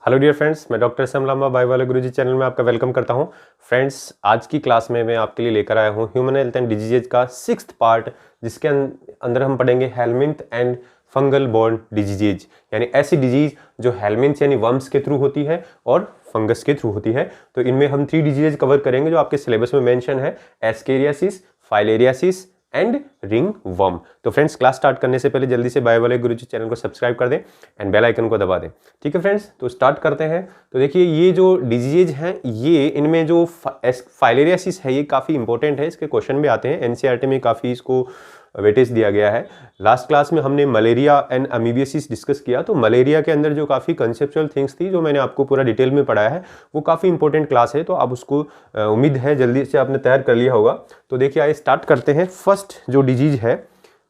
Hello dear friends, मैं doctor S M Lamba biology Guruji channel में आपका वेलकम करता हूं। फ्रेंड्स, आज की क्लास में मैं आपके लिए लेकर आया हूं ह्यूमन हेल्थ एंड डिजीजेज का 6th पार्ट, जिसके अंदर हम पढ़ेंगे helminth and fungal borne diseases, यानी ऐसी डिजीज जो हेलमिंथ यानी वर्म्स के थ्रू होती है और फंगस के थ्रू होती है। तो इनमें हम 3 डिजीजेज कवर करेंगे जो आपके सिलेबस में मेंशन है: ascariasis, filariasis and ring worm. तो फ्रेंड्स, क्लास स्टार्ट करने से पहले जल्दी से बायोलॉजी गुरुजी चैनल को सब्सक्राइब कर दें एंड बेल आइकन को दबा दें। ठीक है फ्रेंड्स, तो स्टार्ट करते हैं। तो देखिए, ये जो डिजीजेज हैं, ये इनमें जो फाइलेरियासिस है ये काफ़ी इंपॉर्टेंट है, इसके क्वेश्चन भी आते हैं। एनसीईआरटी में काफ़ी इसको वेटेज दिया गया है। लास्ट क्लास में हमने मलेरिया एंड अमीबियासिस डिस्कस किया, तो मलेरिया के अंदर जो काफ़ी कंसेप्चुअल थिंग्स थी जो मैंने आपको पूरा डिटेल में पढ़ाया है, वो काफ़ी इंपॉर्टेंट क्लास है। तो आप उसको उम्मीद है जल्दी से आपने तैयार कर लिया होगा। तो देखिए, आइए स्टार्ट करते हैं। फर्स्ट जो डिजीज है,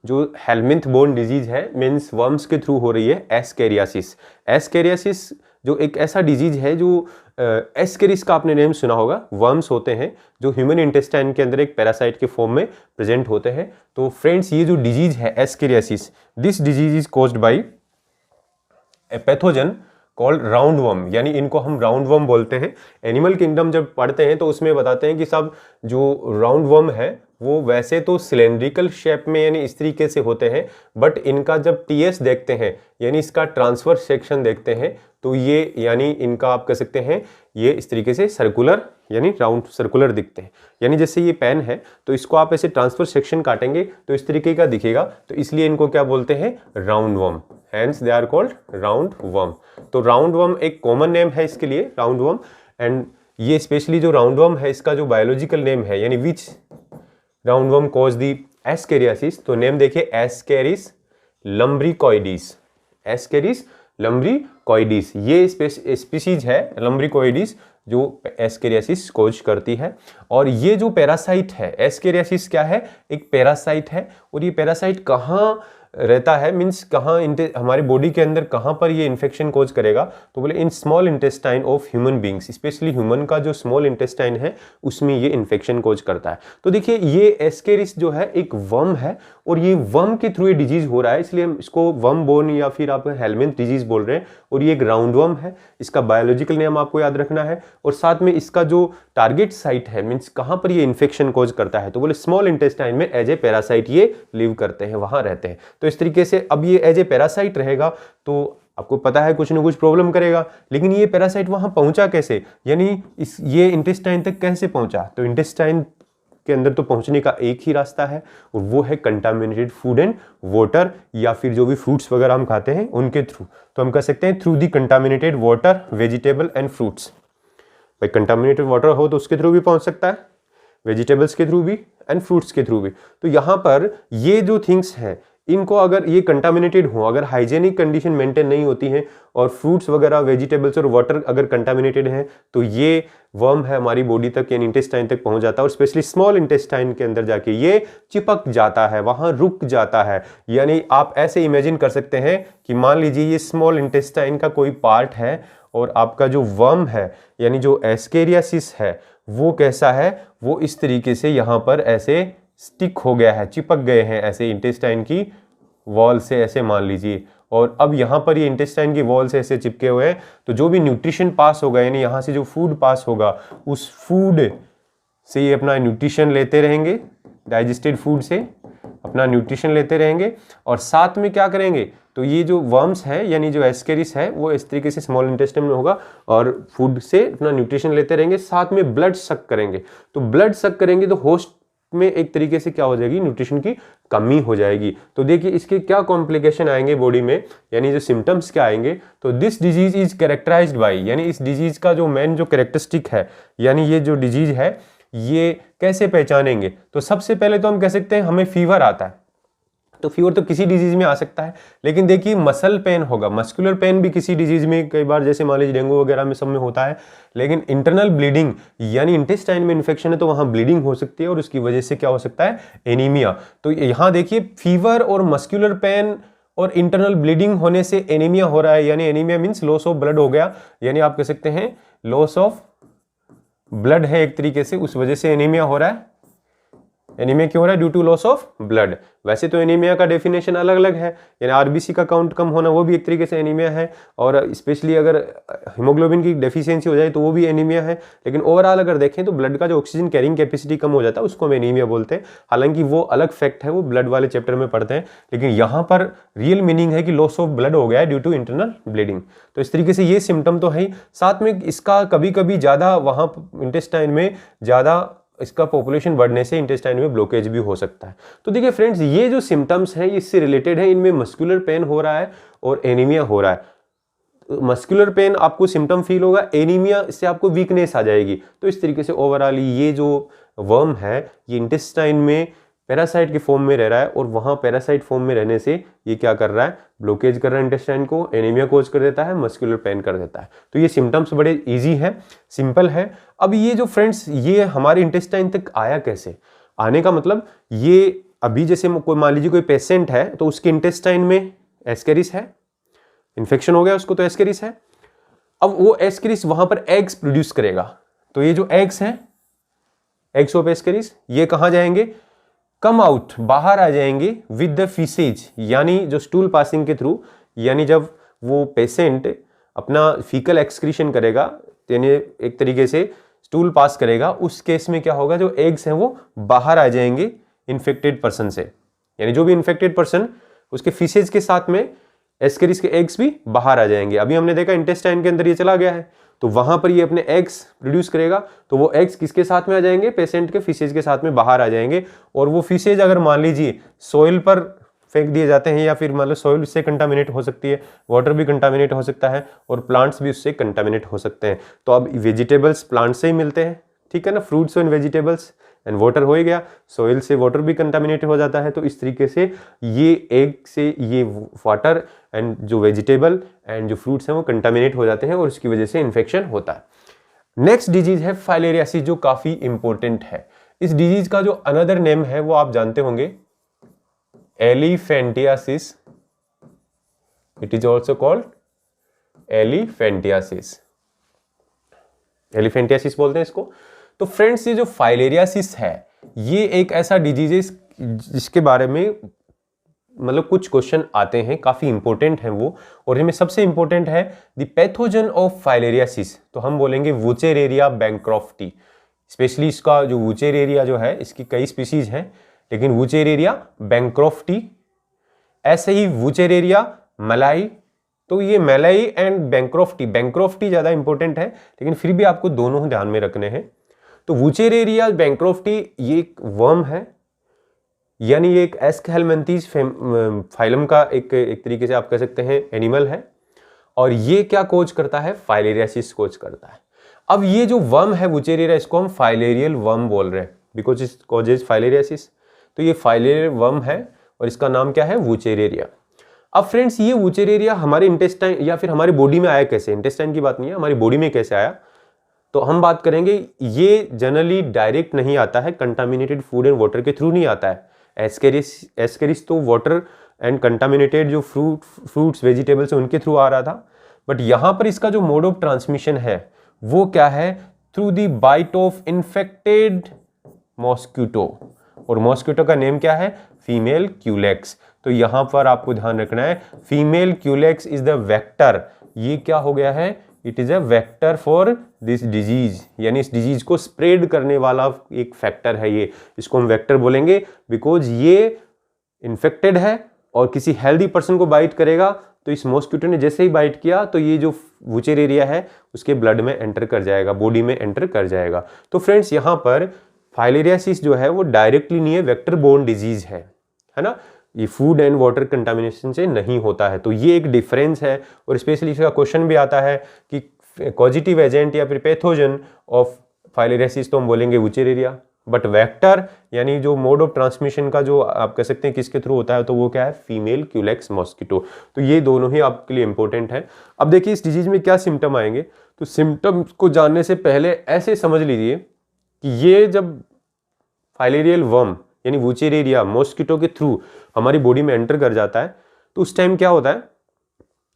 जो हेलमिंथ बोर्न डिजीज है, मीन्स वर्म्स के थ्रू हो रही है, एस्केरियासिस। एस्केरियासिस जो एक ऐसा डिजीज है जो एस्केरिस का आपने नेम सुना होगा। वर्म्स होते हैं जो ह्यूमन इंटेस्टाइन के अंदर एक पैरासाइट के फॉर्म में प्रेजेंट होते हैं। तो फ्रेंड्स, ये जो डिजीज है ascariasis, this disease is caused by a pathogen called round worm, यानी इनको हम राउंड वर्म बोलते हैं। एनिमल किंगडम जब पढ़ते हैं तो उसमें बताते हैं कि सब जो राउंड वर्म है वो वैसे तो सिलेंड्रिकल शेप में यानी इस तरीके से होते हैं, बट इनका जब टीएस देखते हैं यानी इसका ट्रांसफर सेक्शन देखते हैं तो ये यानी इनका आप कह सकते हैं ये इस तरीके से सर्कुलर यानी राउंड सर्कुलर दिखते हैं। यानी जैसे ये पेन है तो इसको आप ऐसे ट्रांसफर सेक्शन काटेंगे तो इस तरीके का दिखेगा, तो इसलिए इनको क्या बोलते हैं? Round worm. Hence they are called round worm. तो राउंड वर्म एक कॉमन नेम है इसके लिए, राउंड वर्म। एंड ये स्पेशली जो राउंड वर्म है इसका जो बायोलॉजिकल नेम है, यानी which round worm cause the ascariasis, तो नेम देखिए एस्केरिस लम्ब्रिकॉइडिस। एस्केरिस लम्ब्रिकॉइडिस ये स्पीसीज है लम्ब्रिकॉइडिस जो एस्केरियासिस कॉज करती है। और ये जो पैरासाइट है, एस्केरियासिस क्या है? एक पैरासाइट है। और ये पैरासाइट कहाँ रहता है, मीन्स कहाँ हमारी बॉडी के अंदर कहाँ पर ये इन्फेक्शन कोज करेगा? तो बोले in small intestine of human beings, specially human का जो स्मॉल इंटेस्टाइन है उसमें ये इन्फेक्शन कोज करता है। तो देखिए, ये एस्केरिस जो है एक वर्म है और ये वर्म के थ्रू ये डिजीज हो रहा है, इसलिए हम इसको वर्म बोर्न या फिर आप हेलमिंथ डिजीज बोल रहे हैं। और ये एक राउंड वर्म है, इसका बायोलॉजिकल नेम आपको याद रखना है। और साथ में इसका जो टारगेट साइट है, मीन्स कहाँ पर ये इन्फेक्शन कोज करता है, तो बोले स्मॉल इंटेस्टाइन में एज ए पैरासाइट ये लिव करते हैं, वहां रहते हैं। तो इस तरीके से अब ये एज ए पैरासाइट रहेगा तो आपको पता है कुछ ना कुछ प्रॉब्लम करेगा। लेकिन ये पैरासाइट वहां पहुंचा कैसे, यानी ये इंटेस्टाइन तक कैसे पहुंचा? तो इंटेस्टाइन के अंदर तो पहुंचने का एक ही रास्ता है और वो है कंटामिनेटेड फूड एंड वाटर, या फिर जो भी फ्रूट्स वगैरह हम खाते हैं उनके थ्रू। तो हम कह सकते हैं through the contaminated water, vegetable and fruits. भाई, कंटामिनेटेड वाटर हो तो उसके थ्रू भी पहुंच सकता है, वेजिटेबल्स के थ्रू भी एंड फ्रूट्स के थ्रू भी। तो यहाँ पर ये जो थिंग्स हैं, इनको अगर ये कंटामिनेटेड हो, अगर हाइजेनिक कंडीशन मेंटेन नहीं होती है और फ्रूट्स वगैरह, वेजिटेबल्स और वाटर अगर कंटामिनेटेड है, तो ये वर्म है हमारी बॉडी तक यानी इंटेस्टाइन तक पहुंच जाता है और स्पेशली स्मॉल इंटेस्टाइन के अंदर जाके ये चिपक जाता है, वहां रुक जाता है। यानी आप ऐसे इमेजिन कर सकते हैं कि मान लीजिए ये स्मॉल इंटेस्टाइन का कोई पार्ट है और आपका जो वर्म है यानी जो एस्केरियासिस है वो कैसा है, वो इस तरीके से यहाँ पर ऐसे स्टिक हो गया है, चिपक गए हैं ऐसे इंटेस्टाइन की वॉल से, ऐसे मान लीजिए। और अब यहाँ पर ये इंटेस्टाइन की वॉल से ऐसे चिपके हुए हैं, तो जो भी न्यूट्रिशन पास होगा यानी यहाँ से जो फूड पास होगा उस फूड से ये अपना न्यूट्रिशन लेते रहेंगे, डाइजेस्टेड फूड से अपना न्यूट्रिशन लेते रहेंगे। और साथ में क्या करेंगे, तो ये जो वर्म्स है यानी जो एस्केरिस है वो इस तरीके से स्मॉल इंटेस्टाइन में होगा और फूड से अपना न्यूट्रिशन लेते रहेंगे, साथ में ब्लड सक करेंगे। तो ब्लड सक करेंगे तो होस्ट में एक तरीके से क्या हो जाएगी, न्यूट्रिशन की कमी हो जाएगी। तो देखिए इसके क्या कॉम्प्लिकेशन आएंगे बॉडी में, यानी जो सिम्टम्स क्या आएंगे। तो this disease is characterised by, यानी इस डिजीज का जो मेन जो कैरेक्टरिस्टिक है, यानी ये जो डिजीज है ये कैसे पहचानेंगे? तो सबसे पहले तो हम कह सकते हैं हमें फीवर आता है। तो फीवर तो किसी डिजीज में आ सकता है, लेकिन देखिए मसल पेन होगा, मस्कुलर पेन भी किसी डिजीज में कई बार, जैसे मान लीजिए डेंगू वगैरह में सब में होता है। लेकिन इंटरनल ब्लीडिंग यानी इंटेस्टाइन में इन्फेक्शन है तो वहां ब्लीडिंग हो सकती है और उसकी वजह से क्या हो सकता है, एनीमिया। तो यहाँ देखिए फीवर और मस्कुलर पेन और इंटरनल ब्लीडिंग होने से एनीमिया हो रहा है, यानी anaemia means loss of blood हो गया, यानी आप कह सकते हैं लॉस ऑफ ब्लड है एक तरीके से, उस वजह से एनीमिया हो रहा है। एनीमिया क्यों हो रहा है? Due to loss of blood. वैसे तो एनीमिया का डेफिनेशन अलग अलग है, यानी आरबीसी का काउंट कम होना वो भी एक तरीके से एनीमिया है, और स्पेशली अगर हीमोग्लोबिन की डेफिशिएंसी हो जाए तो वो भी एनीमिया है। लेकिन ओवरऑल अगर देखें तो ब्लड का जो ऑक्सीजन कैरिंग कैपेसिटी कम हो जाता है उसको हम एनीमिया बोलते हैं। हालांकि वो अलग फैक्ट है, वो ब्लड वाले चैप्टर में पढ़ते हैं, लेकिन यहाँ पर रियल मीनिंग है कि लॉस ऑफ ब्लड हो गया है ड्यू टू इंटरनल ब्लीडिंग। तो इस तरीके से ये सिम्टम तो है ही, साथ में इसका कभी कभी ज़्यादा वहाँ इंटेस्टाइन में ज़्यादा इसका पॉपुलेशन बढ़ने से इंटेस्टाइन में ब्लॉकेज भी हो सकता है। तो देखिए फ्रेंड्स, ये जो सिम्टम्स हैं इससे रिलेटेड है, इनमें मस्कुलर पेन हो रहा है और एनीमिया हो रहा है। मस्कुलर पेन आपको सिम्टम फील होगा, एनीमिया से आपको वीकनेस आ जाएगी। तो इस तरीके से ओवरऑल ये जो वर्म है ये इंटेस्टाइन में पैरासाइट के फॉर्म में रह रहा है, और वहाँ पैरासाइट फॉर्म में रहने से ये क्या कर रहा है? ब्लॉकेज कर रहा है इंटेस्टाइन को, एनीमिया कोज कर देता है, मस्कुलर पेन कर देता है। तो ये सिम्टम्स बड़े इजी है, सिंपल है। अब ये जो फ्रेंड्स ये हमारे इंटेस्टाइन तक आया कैसे? आने का मतलब ये अभी जैसे कोई मान लीजिए कोई पेशेंट है तो उसके इंटेस्टाइन में एस्केरिस है, इन्फेक्शन हो गया उसको तो एस्केरिस है। अब वो एस्केरिस वहां पर एग्स प्रोड्यूस करेगा, तो ये जो एग्स हैं, एग्स ऑफ एस्केरिस, ये कहाँ जाएंगे? कम आउट, बाहर आ जाएंगे विद द फीसेज, यानी जो स्टूल पासिंग के थ्रू, यानी जब वो पेशेंट अपना फीकल एक्सक्रीशन करेगा, यानी एक तरीके से स्टूल पास करेगा, उस केस में क्या होगा? जो एग्स हैं वो बाहर आ जाएंगे इन्फेक्टेड पर्सन से, यानी जो भी इन्फेक्टेड पर्सन उसके फीसेज के साथ में एस्केरिस के एग्स भी बाहर आ जाएंगे। अभी हमने देखा इंटेस्टाइन के अंदर ये चला गया है, तो वहां पर ये अपने एग्स प्रोड्यूस करेगा, तो वो एग्स किसके साथ में आ जाएंगे? पेशेंट के फीसेज के साथ में बाहर आ जाएंगे। और वो फीसेज अगर मान लीजिए सॉइल पर फेंक दिए जाते हैं, या फिर मान लो सॉइल उससे कंटामिनेट हो सकती है, वाटर भी कंटामिनेट हो सकता है, और प्लांट्स भी उससे कंटामिनेट हो सकते हैं। तो अब वेजिटेबल्स प्लांट से ही मिलते हैं, ठीक है ना, fruits and vegetables, and water हो ही गया, सॉइल से वाटर भी कंटामिनेट हो जाता है। तो इस तरीके से ये एग से ये वाटर एंड जो वेजिटेबल एंड जो फ्रूट्स हैं वो कंटामिनेट हो जाते हैं, और इसकी वजह से इन्फेक्शन होता है। नेक्स्ट डिजीज है फाइलेरियासिस, जो काफी इंपॉर्टेंट है। इस डिजीज का जो अनदर नेम है वो आप जानते होंगे, elephantiasis. It is also called elephantiasis, elephantiasis बोलते हैं इसको। तो फ्रेंड्स, ये जो फाइलेरियासिस है ये एक ऐसा डिजीज है जिसके बारे में मतलब कुछ क्वेश्चन आते हैं, काफी इंपॉर्टेंट हैं वो, और इनमें सबसे इंपॉर्टेंट है द पैथोजन ऑफ फाइलेरियासिस। तो हम बोलेंगे वुचेरेरिया बैंक्रॉफ्टी। स्पेशली इसका जो वुचेरेरिया जो है, इसकी कई स्पीसीज हैं, लेकिन वुचेरेरिया बैंक्रॉफ्टी, ऐसे ही वुचेरेरिया मलाई। तो ये मलाई एंड बैंक्रॉफ्टी, बैंक्रॉफ्टी ज्यादा इंपॉर्टेंट है, लेकिन फिर भी आपको दोनों ध्यान में रखने हैं। तो वुचेरेरिया बैंक्रॉफ्टी ये एक वर्म है, यानी ये एक एस्केलमेंथीज फाइलम का एक तरीके से आप कह सकते हैं एनिमल है, और ये क्या कोज करता है? फाइलेरियासिस कोज करता है। अब ये जो वर्म है वुचेरेरिया, इसको हम फाइलेरियल वर्म बोल रहे हैं, बिकॉज इट कॉजेज फाइलेरियासिस। तो ये फाइलेरियल वर्म है और इसका नाम क्या है? वुचेरेरिया। अब फ्रेंड्स, ये वुचेरेरिया हमारे इंटेस्टाइन या फिर हमारी बॉडी में आया कैसे? इंटेस्टाइन की बात नहीं है, हमारी बॉडी में कैसे आया तो हम बात करेंगे। ये जनरली डायरेक्ट नहीं आता है, कंटामिनेटेड फूड एंड वाटर के थ्रू नहीं आता है। एस्केरिस तो वाटर एंड कंटामिनेटेड जो फ्रूट्स वेजिटेबल्स उनके थ्रू आ रहा था, बट यहाँ पर इसका जो मोड ऑफ ट्रांसमिशन है वो क्या है? Through the bite of infected mosquito, और मॉस्किटो का नेम क्या है? Female Culex. तो यहां पर आपको ध्यान रखना है, female Culex is the vector. ये क्या हो गया है? It is a vector for this disease, यानी इस डिजीज को स्प्रेड करने वाला एक फैक्टर है ये, इसको हम वेक्टर बोलेंगे, बिकॉज ये इन्फेक्टेड है और किसी हेल्दी पर्सन को बाइट करेगा, तो इस मॉस्किटो ने जैसे ही बाइट किया तो ये जो वुचेरेरिया है उसके ब्लड में एंटर कर जाएगा, बॉडी में एंटर कर जाएगा। तो फ्रेंड्स, यहाँ पर फाइलेरियासिस जो है वो डायरेक्टली नहीं है, वेक्टर बोर्न डिजीज है ना, ये फूड एंड वाटर कंटामिनेशन से नहीं होता है। तो ये एक डिफरेंस है, और स्पेशली इसका क्वेश्चन भी आता है कि कॉजिटिव एजेंट या फिर पैथोजन ऑफ फाइलेरियासिस, तो हम बोलेंगे वुचेरेरिया, बट वेक्टर यानी जो मोड ऑफ ट्रांसमिशन का जो आप कह सकते हैं किसके थ्रू होता है, तो वो क्या है? Female Culex mosquito. तो ये दोनों ही आपके लिए इंपॉर्टेंट है। अब देखिए इस डिजीज में क्या सिम्टम आएंगे, तो सिम्टम को जानने से पहले ऐसे समझ लीजिए कि ये जब फाइलेरियल वर्म यानी वुचेरेरिया मॉस्किटो के थ्रू हमारी बॉडी में एंटर कर जाता है, तो उस टाइम क्या होता है?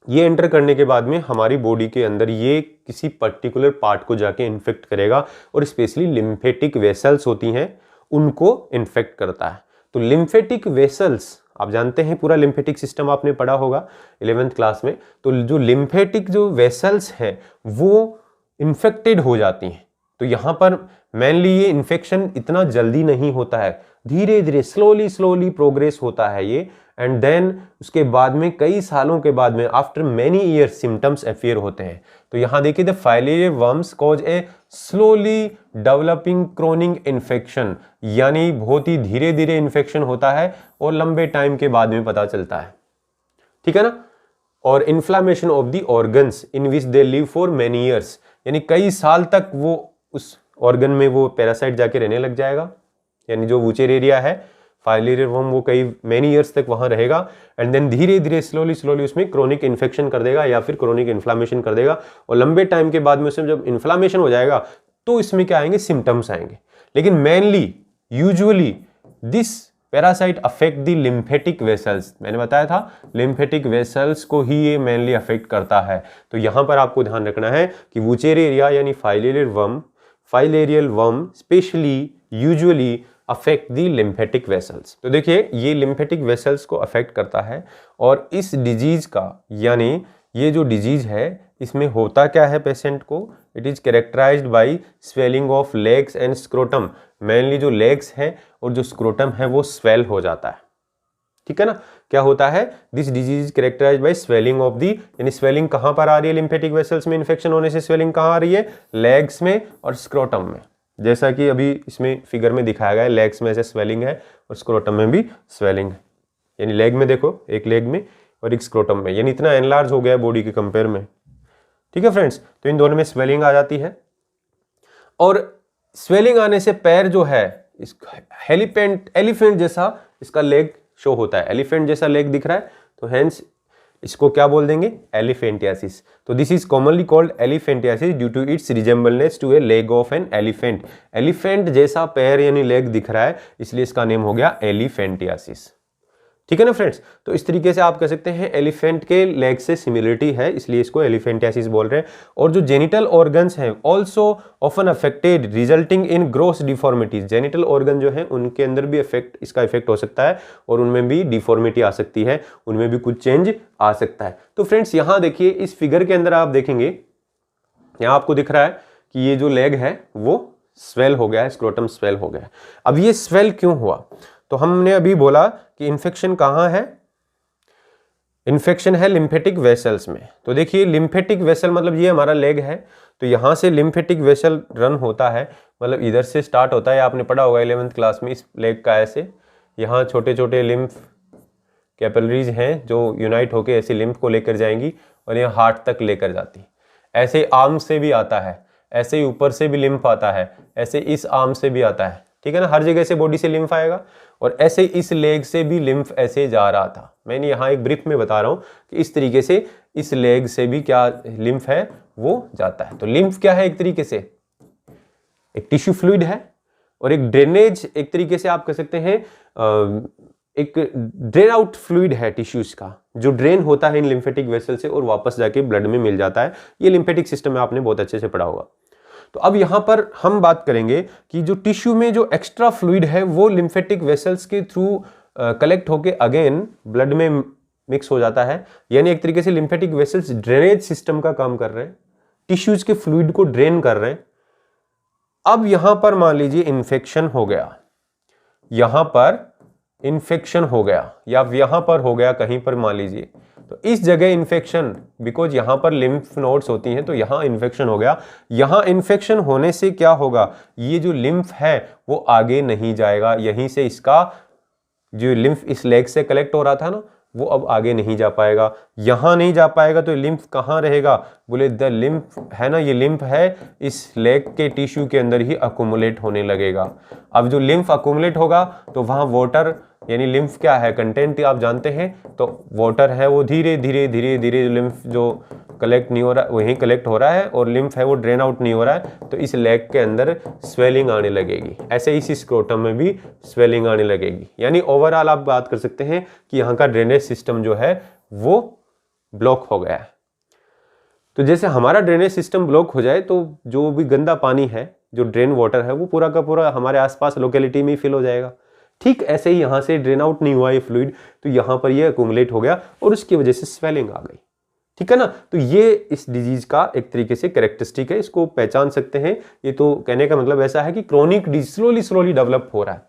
ये एंटर करने के बाद में हमारी बॉडी के अंदर ये किसी पर्टिकुलर पार्ट को जाके इन्फेक्ट करेगा, और स्पेशली लिम्फेटिक वेसल्स होती हैं उनको इन्फेक्ट करता है। तो लिम्फेटिक वेसल्स, आप जानते हैं पूरा लिम्फेटिक सिस्टम आपने पढ़ा होगा 11th क्लास में। तो जो लिम्फेटिक जो वेसल्स हैं वो इन्फेक्टेड हो जाती हैं। तो यहाँ पर मेनली ये इन्फेक्शन इतना जल्दी नहीं होता है, धीरे धीरे स्लोली प्रोग्रेस होता है ये, एंड देन उसके बाद में कई सालों के बाद में after many years symptoms appear होते हैं। तो यहाँ देखिए the filarial worms cause A slowly developing chronic infection, यानी बहुत ही धीरे धीरे इन्फेक्शन होता है और लंबे टाइम के बाद में पता चलता है, ठीक है ना। और inflammation of the organs in which they live for many years, यानी कई साल तक वो उस ऑर्गन में वो पैरासाइट जाके रहने लग जाएगा, यानी जो वूचर एरिया है फाइलेरियल वर्म वो कई मेनी ईयर्स तक वहां रहेगा, एंड देन धीरे धीरे स्लोली उसमें क्रोनिक इन्फेक्शन कर देगा या फिर क्रोनिक इन्फ्लामेशन कर देगा, और लंबे टाइम के बाद में उसमें जब इन्फ्लामेशन हो जाएगा तो इसमें क्या आएंगे, सिम्टम्स आएंगे। लेकिन mainly usually this parasite affect the lymphatic vessels, मैंने बताया था लिम्फेटिक वेसल्स को ही ये मेनली अफेक्ट करता है। तो यहां पर आपको ध्यान रखना है कि वूचर एरिया यानी filarial worm specially usually affect the lymphatic vessels. तो देखिए ये लिम्फेटिक वेसल्स को अफेक्ट करता है, और इस डिजीज का यानी ये जो डिजीज है इसमें होता क्या है पेशेंट को, it is characterised by swelling of legs and scrotum. Mainly जो लेग्स है और जो स्क्रोटम है वो स्वेल हो जाता है, ठीक है ना। क्या होता है, this disease characterised by swelling of the, यानी स्वेलिंग कहां पर आ रही है, लिम्फेटिक वेसल्स में इन्फेक्शन होने से स्वेलिंग कहां आ रही है, लेग्स में और स्क्रोटम में। जैसा कि अभी इसमें फिगर में दिखाया गया है, लेग्स में ऐसे स्वेलिंग है और स्क्रोटम में भी स्वेलिंग है, यानी लेग में देखो, एक लेग में और एक स्क्रोटम में, यानी इतना एनलार्ज हो गया है बॉडी के कंपेयर में, ठीक है फ्रेंड्स। तो इन दोनों में स्वेलिंग आ जाती है, और स्वेलिंग आने से पैर जो है इस एलिफेंट जैसा इसका लेग शो होता है, एलिफेंट जैसा लेग दिख रहा है, तो हेंस इसको क्या बोल देंगे, एलिफेंटियासिस। तो this is commonly called elephantiasis due to its resemblance to a leg of an elephant. Elephant जैसा पैर यानी लेग दिख रहा है, इसलिए इसका नेम हो गया एलिफेंटियासिस, ठीक है ना फ्रेंड्स। तो इस तरीके से आप कह सकते हैं एलिफेंट के लेग से सिमिलरिटी है, इसलिए इसको एलिफेंटियासिस बोल रहे हैं। और जो जेनिटल ऑर्गन्स हैं also often affected resulting in gross deformities, genital organ जो है उनके अंदर भी इसका इफेक्ट हो सकता है, और उनमें भी डिफॉर्मिटी आ सकती है, उनमें भी कुछ चेंज आ सकता है। तो फ्रेंड्स यहाँ देखिए इस फिगर के अंदर आप देखेंगे, यहाँ आपको दिख रहा है कि ये जो लेग है वो स्वेल हो गया है, स्क्रोटम स्वेल हो गया है। अब ये स्वेल क्यों हुआ, तो हमने अभी बोला कि इन्फेक्शन कहां है, इन्फेक्शन है लिम्फेटिक वेसल्स में। तो देखिए लिम्फेटिक वेसल मतलब ये हमारा लेग है, तो यहां से लिम्फेटिक वेसल रन होता है, मतलब इधर से स्टार्ट होता है, आपने पढ़ा होगा 11th क्लास में इस लेग का, ऐसे यहाँ छोटे छोटे लिम्फ कैपिलरीज हैं जो यूनाइट होकर ऐसे लिम्फ को लेकर जाएंगी और यहाँ हार्ट तक लेकर जाती। ऐसे आर्म से भी आता है, ऐसे ही ऊपर से भी लिम्फ आता है, ऐसे इस आर्म से भी आता है, ठीक है ना, हर जगह से बॉडी से लिम्फ आएगा, और ऐसे इस लेग से भी लिम्फ ऐसे जा रहा था। मैंने यहाँ एक ब्रीफ में बता रहा हूँ कि इस तरीके से इस लेग से भी क्या लिम्फ है वो जाता है। तो लिम्फ क्या है, एक तरीके से एक टिश्यू फ्लूइड है, और एक ड्रेनेज, एक तरीके से आप कह सकते हैं एक ड्रेन आउट फ्लूइड है टिश्यूज का, जो ड्रेन होता है इन लिम्फेटिक वेसल से और वापस जाके ब्लड में मिल जाता है। ये लिम्फेटिक सिस्टम में आपने बहुत अच्छे से पढ़ा होगा। तो अब यहां पर हम बात करेंगे कि जो टिश्यू में जो एक्स्ट्रा फ्लूइड है वो लिम्फेटिक वेसल्स के थ्रू कलेक्ट होके अगेन ब्लड में मिक्स हो जाता है, यानी एक तरीके से लिम्फेटिक वेसल्स ड्रेनेज सिस्टम का काम कर रहे हैं, टिश्यूज के फ्लूइड को ड्रेन कर रहे हैं। अब यहां पर मान लीजिए इन्फेक्शन हो गया, यहां पर इन्फेक्शन हो गया, या यहां पर हो गया कहीं पर मान लीजिए, तो इस जगह इन्फेक्शन, बिकॉज यहां पर लिम्फ नोड्स होती हैं, तो यहां इन्फेक्शन हो गया। यहां इन्फेक्शन होने से क्या होगा, ये जो लिम्फ है वो आगे नहीं जाएगा, यहीं से इसका जो लिम्फ इस लेग से कलेक्ट हो रहा था ना वो अब आगे नहीं जा पाएगा, यहां नहीं जा पाएगा, तो लिम्फ कहां रहेगा, बोले द लिम्फ है ना, ये लिम्फ है इस लेग के टिश्यू के अंदर ही अकोमुलेट होने लगेगा। अब जो लिम्फ अकोमुलेट होगा तो वहां वाटर, यानी लिम्फ क्या है, कंटेंट आप जानते हैं, तो वाटर है वो धीरे धीरे धीरे धीरे लिम्फ जो कलेक्ट नहीं हो रहा वहीं कलेक्ट हो रहा है, और लिम्फ है वो ड्रेन आउट नहीं हो रहा है, तो इस लेग के अंदर स्वेलिंग आने लगेगी। ऐसे इस स्क्रोटम में भी स्वेलिंग आने लगेगी। यानी ओवरऑल आप बात कर सकते हैं कि यहाँ का ड्रेनेज सिस्टम जो है वो ब्लॉक हो गया है। तो जैसे हमारा ड्रेनेज सिस्टम ब्लॉक हो जाए तो जो भी गंदा पानी है जो ड्रेन वाटर है वो पूरा का पूरा हमारे आसपास लोकेलिटी में ही फिल हो जाएगा। ठीक ऐसे ही यहाँ से ड्रेन आउट नहीं हुआ ये फ्लूइड, तो यहाँ पर ये अक्यूमुलेट हो गया और उसकी वजह से स्वेलिंग आ गई। ठीक है ना, तो ये इस डिजीज का एक तरीके से कैरेक्टरिस्टिक है, इसको पहचान सकते हैं। ये तो कहने का मतलब ऐसा है कि क्रोनिक डिजीज स्लोली डेवलप हो रहा है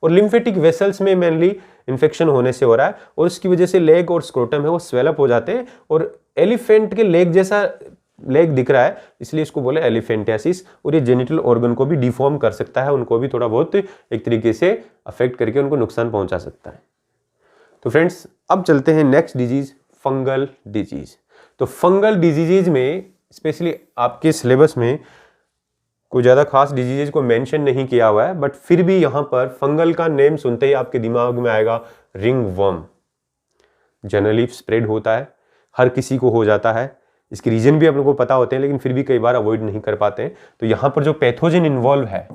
और लिम्फेटिक वेसल्स में मेनली इन्फेक्शन होने से हो रहा है और उसकी वजह से लेग और स्क्रोटम है वो स्वेलअप हो जाते हैं और एलिफेंट के लेग जैसा लेग दिख रहा है, इसलिए इसको बोले एलिफेंटियासिस। और ये जेनिटल ऑर्गन को भी डिफॉर्म कर सकता है, उनको भी थोड़ा बहुत एक तरीके से अफेक्ट करके उनको नुकसान पहुंचा सकता है। तो फ्रेंड्स अब चलते हैं नेक्स्ट डिजीज, फंगल डिजीज। तो फंगल डिजीजेज में स्पेशली आपके सिलेबस में कोई ज़्यादा खास डिजीजेज को मेंशन नहीं किया हुआ है, बट फिर भी यहाँ पर फंगल का नेम सुनते ही आपके दिमाग में आएगा रिंग वर्म। जनरली स्प्रेड होता है, हर किसी को हो जाता है, इसके रीजन भी आप लोगों को पता होते हैं, लेकिन फिर भी कई बार अवॉइड नहीं कर पाते हैं। तो यहाँ पर जो पैथोजन इन्वॉल्व है,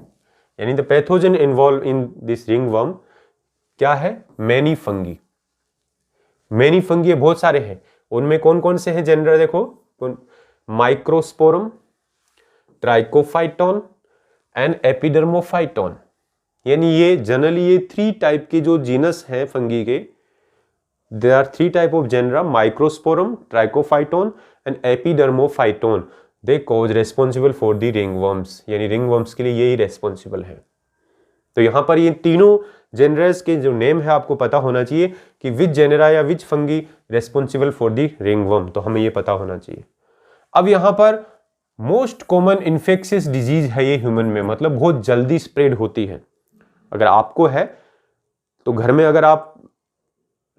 यानी the pathogen involve in this ring worm क्या है, मैनी फंगी। मैनी फंगी बहुत सारे हैं, उनमें कौन कौन से हैं जेनर देखो, माइक्रोस्पोरम, ट्राइकोफाइटोन एंड एपिडर्मोफाइटोन। यानी ये जनरली ये 3 टाइप के जो जीनस हैं फंगी के, there are 3 type of genera, microsporum, trichophyton and epidermophyton. They cause responsible for the ringworms, यानी रिंगवर्म्स के लिए यही रेस्पॉन्सिबल है। तो यहां पर ये तीनों जेनरस के जो नेम है आपको पता होना चाहिए कि विच जेनरा या which fungi responsible for the ringworm, तो हमें ये पता होना चाहिए। अब यहां पर मोस्ट कॉमन इन्फेक्शियस डिजीज है ये ह्यूमन में, मतलब बहुत जल्दी स्प्रेड होती है। अगर आपको है तो घर में अगर आप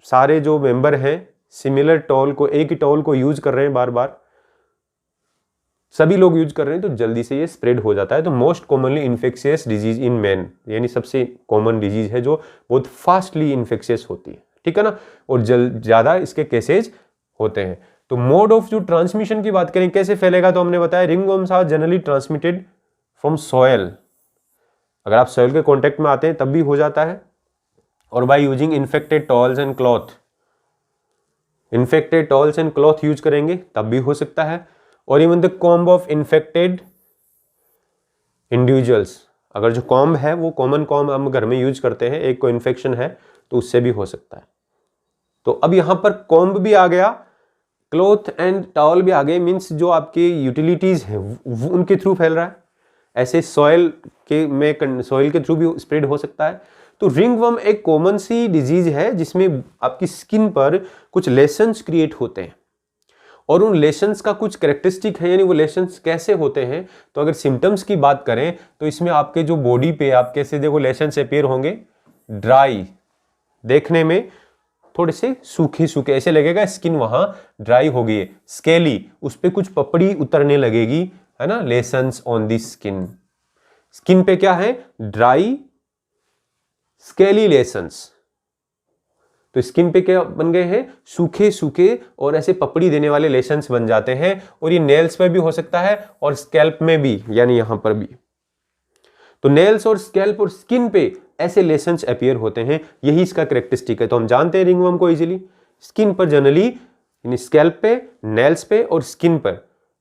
सारे जो मेंबर हैं सिमिलर टॉल को, एक ही टॉल को यूज कर रहे हैं, बार बार सभी लोग यूज कर रहे हैं, तो जल्दी से ये स्प्रेड हो जाता है। तो most commonly infectious disease in man, यानी सबसे कॉमन डिजीज है जो बहुत फास्टली इन्फेक्शियस होती है। ठीक है ना, और ज्यादा इसके केसेज होते हैं। तो मोड ऑफ जो ट्रांसमिशन की बात करें, कैसे फैलेगा, तो हमने बताया ringworms are generally transmitted from soil. अगर आप सॉयल के कॉन्टेक्ट में आते हैं तब भी हो जाता है, और by using infected towels and cloth, infected towels and cloth use करेंगे तब भी हो सकता है, और even the comb of infected individuals. अगर जो कॉम्ब है वो कॉमन कॉम्ब हम घर में यूज करते हैं, एक को इन्फेक्शन है तो उससे भी हो सकता है। तो अब यहां पर कॉम्ब भी आ गया, क्लॉथ एंड टॉवल भी आ गए, मीन्स जो आपके यूटिलिटीज हैं उनके थ्रू फैल रहा है। ऐसे सॉइल के थ्रू भी स्प्रेड हो सकता है। तो रिंगवर्म एक कॉमन सी डिजीज है जिसमें आपकी स्किन पर कुछ लेशंस क्रिएट होते हैं, और उन लेशंस का कुछ कैरेक्टरिस्टिक है, यानी वो लेशंस कैसे होते हैं। तो अगर सिम्टम्स की बात करें तो इसमें आपके जो बॉडी पे आप कैसे देखो लेशंस अपीयर होंगे, ड्राई, देखने में थोड़े से सूखे सूखे ऐसे लगेगा, स्किन वहां ड्राई हो गई है। स्केली, उस पे कुछ पपड़ी उतरने लगेगी, है ना, lesions on the skin. Skin पे क्या है, ड्राई स्केली लेशंस। तो स्किन पे क्या बन गए हैं, सूखे सूखे और ऐसे पपड़ी देने वाले लेशंस बन जाते हैं, और ये नेल्स पे भी हो सकता है और स्कैल्प में भी, यानी यहां पर भी। तो नेल्स और स्कैल्प और स्किन पे ऐसे लेशंस अपीयर होते हैं, यही इसका कैरेक्टरिस्टिक है। तो हम जानते हैं रिंगवर्म को इजीली, स्किन पर जनरली, यानी स्कैल्प पे, नेल्स पे और स्किन पर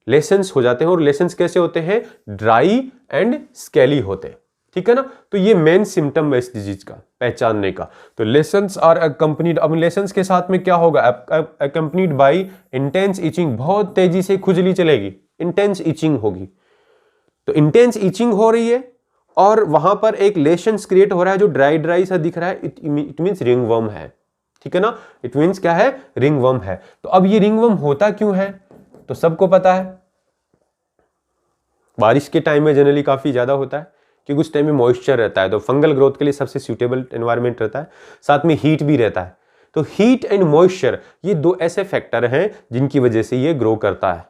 लेशंस हो जाते हैं, और लेशंस कैसे होते हैं, ड्राई एंड स्केली होते हैं। ठीक है ना, तो ये मेन सिम्टम है इस डिजीज का पहचानने का। तो लेशंस आर अकम्पनीड, अब लेशंस के साथ में क्या होगा, अकम्पनीड बाय इंटेंस इचिंग, बहुत तेजी से खुजली चलेगी, इंटेंस इचिंग होगी। तो इंटेंस इचिंग हो रही है और वहां पर एक लेशंस क्रिएट हो रहा है जो ड्राई ड्राई सा दिख रहा है, इट मींस रिंगवर्म है। ठीक है ना, इट मींस क्या है, रिंगवर्म है। तो अब ये रिंगवर्म होता क्यों है, तो सबको पता है, बारिश के टाइम में जनरली काफी ज्यादा होता है, क्योंकि उस टाइम में मॉइस्चर रहता है, तो फंगल ग्रोथ के लिए सबसे सूटेबल एनवायरनमेंट रहता है, साथ में हीट भी रहता है। तो हीट एंड मॉइस्चर, ये 2 ऐसे फैक्टर हैं जिनकी वजह से ये ग्रो करता है।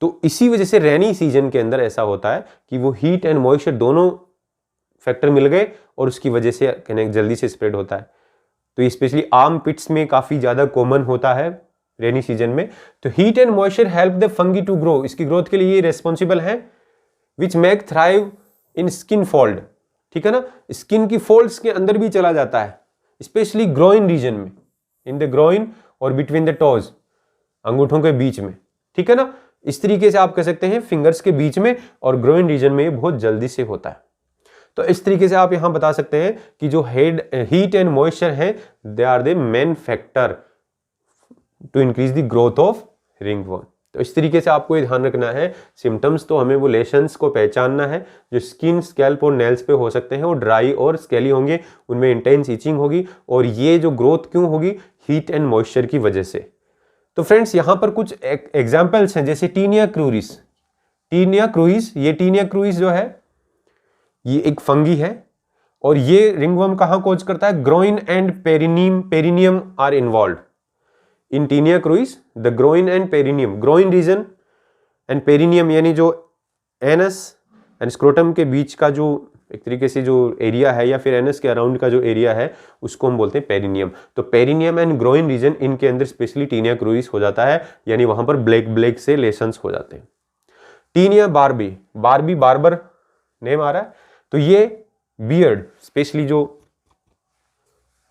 तो इसी वजह से रेनी सीजन के अंदर ऐसा होता है कि वो हीट एंड मॉइस्चर दोनों फैक्टर मिल गए और उसकी वजह से जल्दी से स्प्रेड होता है। तो स्पेशली आर्म पिट्स में काफी ज्यादा कॉमन होता है रेनी सीजन में। तो heat and moisture help the fungi to grow, इसकी ग्रोथ के लिए ये रेस्पॉन्सिबल है, which make thrive in skin fold. ठीक है ना, स्किन की फोल्ड्स के अंदर भी चला जाता है, स्पेशली ग्रोइन रीजन में, इन द ग्रोइन और बिटवीन द टोज, अंगूठों के बीच में। ठीक है ना, इस तरीके से आप कह सकते हैं फिंगर्स के बीच में और ग्रोइन रीजन में बहुत जल्दी से होता है। तो इस तरीके से आप यहां बता सकते हैं कि जो हीट एंड मॉइस्चर है they are the main factor to increase the growth of ringworm. तो इस तरीके से आपको ये ध्यान रखना है। सिम्टम्स तो हमें वो लेशंस को पहचानना है जो स्किन, स्कैल्प और नेल्स पे हो सकते हैं, वो ड्राई और स्केली होंगे, उनमें इंटेंस इचिंग होगी, और ये जो ग्रोथ क्यों होगी, हीट एंड मॉइस्चर की वजह से। तो फ्रेंड्स यहां पर कुछ एग्जाम्पल्स हैं, जैसे टीनिया क्रूरिस। टीनिया क्रूरिस, ये टीनिया क्रूरिस जो है ये एक फंगी है, और ये रिंगवर्म कहां कोज करता है, groin and perineum are involve in tinea cruris. The groin and perineum, groin region and perineum यानी जो एनस एंड स्क्रोटम के बीच का जो एक तरीके से जो एरिया है, या फिर एनस के अराउंड का जो एरिया है, उसको हम बोलते हैं पेरिनियम। तो पेरिनियम एंड ग्रोइन रीजन, इनके अंदर स्पेशली टीनिया क्रूरिस हो जाता है, यानी वहां पर ब्लैक ब्लैक से लेशंस हो जाते हैं। Tinea barbae, barbae barber name आ रहा है, तो ये बियर्ड, स्पेशली जो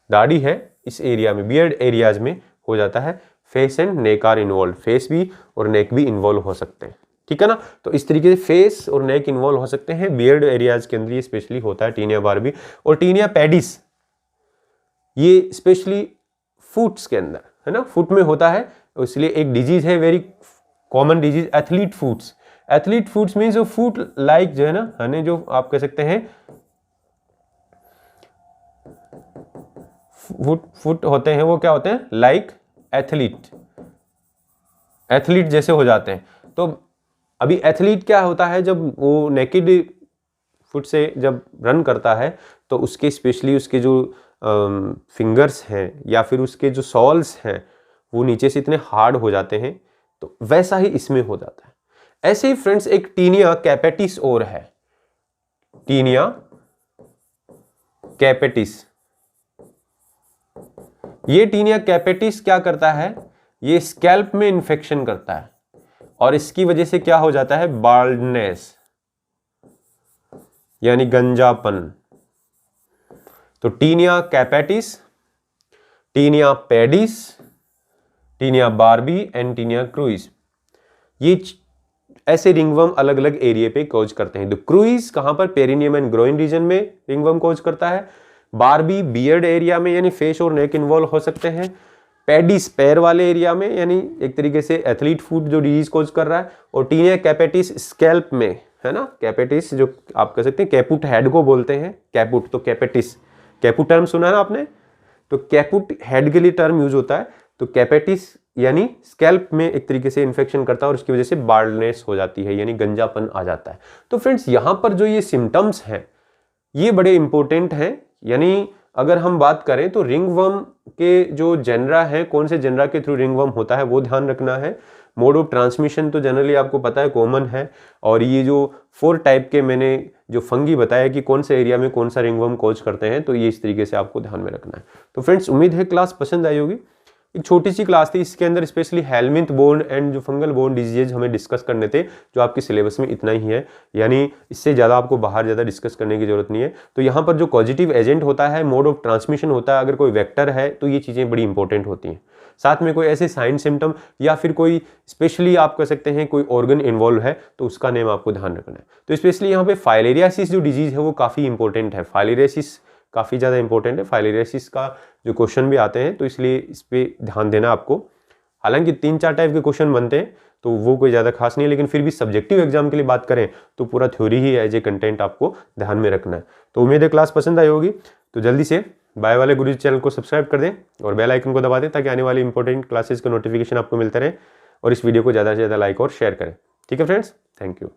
दाढ़ी है इस एरिया में, बियर्ड एरियाज में हो जाता है। Face and neck are involve, face भी और नेक भी इन्वॉल्व हो सकते हैं, ठीक है ना। तो इस तरीके से फेस और नेक इन्वॉल्व हो सकते हैं, बियर्ड एरियाज के अंदर ये स्पेशली होता है टीनिया बार्बी। और टीनिया पेडिस, ये स्पेशली फुट्स के अंदर है ना, फुट में होता है, इसलिए एक डिजीज है, very common disease, athlete foots. Athlete foots means जो फुट लाइक जो है ना, यानी जो आप कह सकते हैं फुट होते हैं, वो क्या होते हैं, लाइक एथलीट जैसे हो जाते हैं। तो अभी एथलीट क्या होता है, जब वो नेकेड फुट से जब रन करता है तो उसके स्पेशली उसके जो फिंगर्स हैं या फिर उसके जो सॉल्स हैं वो नीचे से इतने हार्ड हो जाते हैं, तो वैसा ही इसमें हो जाता है। ऐसे ही फ्रेंड्स एक टीनिया कैपेटिस और है, टीनिया कैपेटिस। ये टीनिया कैपेटिस क्या करता है, ये स्कैल्प में इंफेक्शन करता है, और इसकी वजह से क्या हो जाता है, बाल्डनेस यानी गंजापन। तो tinea capitis, tinea pedis, tinea barbae and tinea cruris, ये ऐसे रिंगवर्म अलग अलग एरिया पे कोज करते हैं। तो क्रूइस कहां पर, पेरिनियम एंड ग्रोइन रीजन में रिंगवर्म कोज करता है। बार्बी बियर्ड एरिया में, यानी फेस और नेक इन्वॉल्व हो सकते हैं। पेडिस पैर वाले एरिया में, यानी एक तरीके से एथलीट फुट जो डिजीज कोज कर रहा है। और टीनिया कैपेटिस स्कैल्प में है ना, कैपेटिस जो आप कह सकते हैं कैपुट हेड को बोलते हैं, कैपुट, तो कैपेटिस, कैपुट टर्म सुना है ना आपने, तो कैपुट हेड के लिए टर्म यूज होता है। तो कैपेटिस यानी स्कैल्प में एक तरीके से इन्फेक्शन करता है और उसकी वजह से बाल्डनेस हो जाती है, यानी गंजापन आ जाता है। तो फ्रेंड्स यहां पर जो ये सिम्टम्स हैं ये बड़े इंपॉर्टेंट हैं। यानी अगर हम बात करें तो रिंगवर्म के जो जेनरा है, कौन से जेनरा के थ्रू रिंगवर्म होता है वो ध्यान रखना है। मोड ऑफ ट्रांसमिशन तो जनरली आपको पता है कॉमन है, और ये जो 4 टाइप के मैंने जो फंगी बताया कि कौन से एरिया में कौन सा रिंगवर्म कोज करते हैं, तो ये इस तरीके से आपको ध्यान में रखना है। तो फ्रेंड्स उम्मीद है क्लास पसंद आई होगी। एक छोटी सी क्लास थी, इसके अंदर स्पेशली हेलमिंथ बोर्न एंड जो फंगल बोर्न डिजीज हमें डिस्कस करने थे, जो आपके सिलेबस में इतना ही है, यानी इससे ज़्यादा आपको बाहर ज़्यादा डिस्कस करने की जरूरत नहीं है। तो यहाँ पर जो पॉजिटिव एजेंट होता है, मोड ऑफ ट्रांसमिशन होता है, अगर कोई वेक्टर है तो ये चीज़ें बड़ी इंपॉर्टेंट होती हैं। साथ में कोई ऐसे साइन सिम्टम या फिर कोई स्पेशली आप कह सकते हैं कोई ऑर्गन इन्वॉल्व है तो उसका नेम आपको ध्यान रखना है। तो स्पेशली यहाँ पे फाइलेरियासिस जो डिजीज है वो काफ़ी इंपॉर्टेंट है, फाइलेरियासिस काफ़ी ज़्यादा इंपॉर्टेंट है। फाइलेरियासिस का जो क्वेश्चन भी आते हैं तो इसलिए इस पर ध्यान देना आपको। हालांकि 3-4 टाइप के क्वेश्चन बनते हैं तो वो कोई ज़्यादा खास नहीं है, लेकिन फिर भी सब्जेक्टिव एग्जाम के लिए बात करें तो पूरा थ्योरी ही एज ए कंटेंट आपको ध्यान में रखना है। तो उम्मीद है क्लास पसंद आई होगी। तो जल्दी से बाय वाले गुरुजी चैनल को सब्सक्राइब कर दें और बेल आइकन को दबा दें ताकि आने वाली इंपॉर्टेंट क्लासेस का नोटिफिकेशन आपको मिलते रहे, और इस वीडियो को ज़्यादा से ज़्यादा लाइक और शेयर करें। ठीक है फ्रेंड्स, थैंक यू।